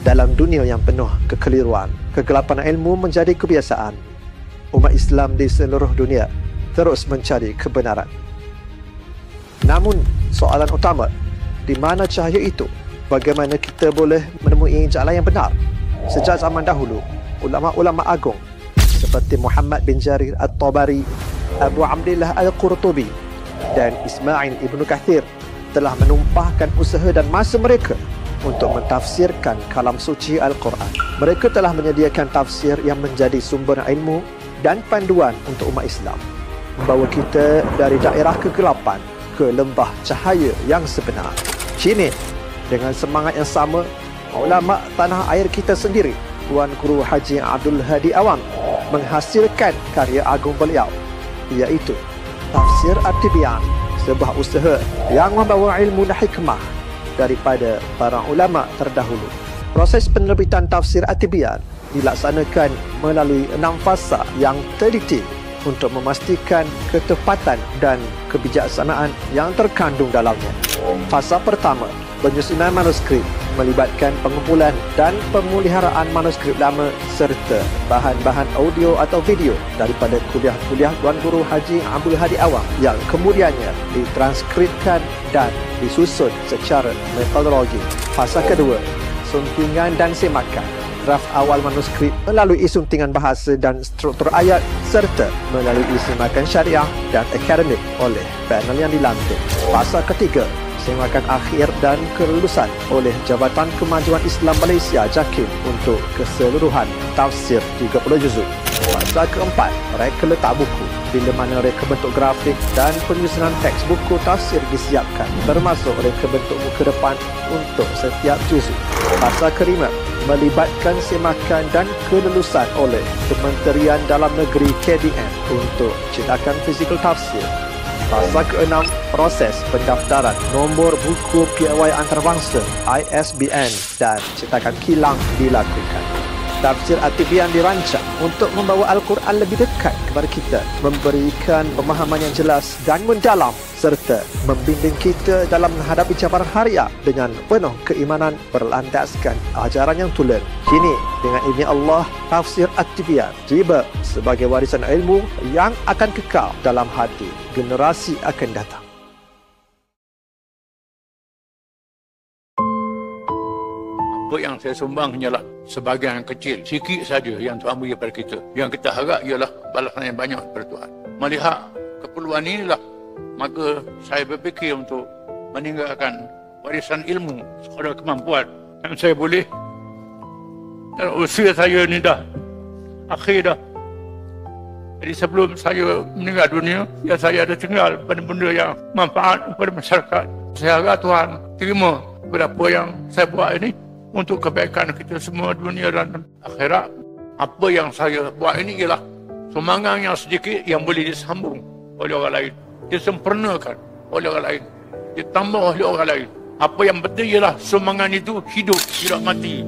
Dalam dunia yang penuh kekeliruan, kegelapan ilmu menjadi kebiasaan. Umat Islam di seluruh dunia terus mencari kebenaran. Namun, soalan utama, di mana cahaya itu? Bagaimana kita boleh menemui jalan yang benar? Sejak zaman dahulu, ulama-ulama agung seperti Muhammad bin Jarir At-Tabari, Abu Abdillah Al-Qurtubi dan Ismail Ibn Kathir telah menumpahkan usaha dan masa mereka untuk mentafsirkan kalam suci Al-Quran. Mereka telah menyediakan tafsir yang menjadi sumber ilmu dan panduan untuk umat Islam, membawa kita dari daerah kegelapan ke lembah cahaya yang sebenar. Kini, dengan semangat yang sama, ulama tanah air kita sendiri, Tuan Guru Haji Abdul Hadi Awang, menghasilkan karya agung beliau, iaitu Tafsir At-Tibyan, sebuah usaha yang membawa ilmu dan hikmah daripada para ulama terdahulu. Proses penerbitan Tafsir At-Tibyan dilaksanakan melalui 6 fasa yang teliti untuk memastikan ketepatan dan kebijaksanaan yang terkandung dalamnya. Fasa pertama, penyusunan manuskrip, melibatkan pengumpulan dan pemeliharaan manuskrip lama serta bahan-bahan audio atau video daripada kuliah-kuliah Tuan Guru Haji Abdul Hadi Awang yang kemudiannya ditranskripkan dan disusun secara metodologi. Fasa kedua, suntingan dan semakan draft awal manuskrip melalui suntingan bahasa dan struktur ayat serta melalui semakan syariah dan akademik oleh panel yang dilantik. Fasa ketiga, semakan akhir dan kelulusan oleh Jabatan Kemajuan Islam Malaysia JAKIM untuk keseluruhan tafsir 30 juzuk. Fasa keempat, reka letak buku, bila mana reka bentuk grafik dan penyusunan teks buku tafsir disiapkan, termasuk reka bentuk muka depan untuk setiap juzuk. Fasa kelima, melibatkan semakan dan kelulusan oleh Kementerian Dalam Negeri KDN untuk cetakan fizikal tafsir. Fasa ke-6, proses pendaftaran nombor buku piawai antarabangsa ISBN dan cetakan kilang dilakukan. Tafsir At-Tibyan dirancang untuk membawa Al-Quran lebih dekat kepada kita, memberikan pemahaman yang jelas dan mendalam serta membimbing kita dalam menghadapi cabaran harian dengan penuh keimanan berlandaskan ajaran yang tulen. Kini, dengan izin Allah, Tafsir At-Tibyan tiba sebagai warisan ilmu yang akan kekal dalam hati generasi akan datang. Apa yang saya sumbang hanyalah sebahagian kecil, sikit saja yang Tuhan beri kepada kita. Yang kita harap ialah balasan yang banyak daripada Tuhan. Melihat keperluan inilah, maka saya berfikir untuk meninggalkan warisan ilmu sekadar kemampuan yang saya boleh. Dan usia saya ni dah akhir dah. Jadi sebelum saya meninggal dunia, ya saya ada tinggal benda-benda yang manfaat kepada masyarakat. Saya harap Tuhan terima berapa yang saya buat ini untuk kebaikan kita semua dunia dan akhirat. Apa yang saya buat ini ialah sumbangan yang sedikit yang boleh disambung oleh orang lain, disempurnakan oleh orang lain, ditambah oleh orang lain. Apa yang penting ialah sumbangan itu hidup, tidak mati.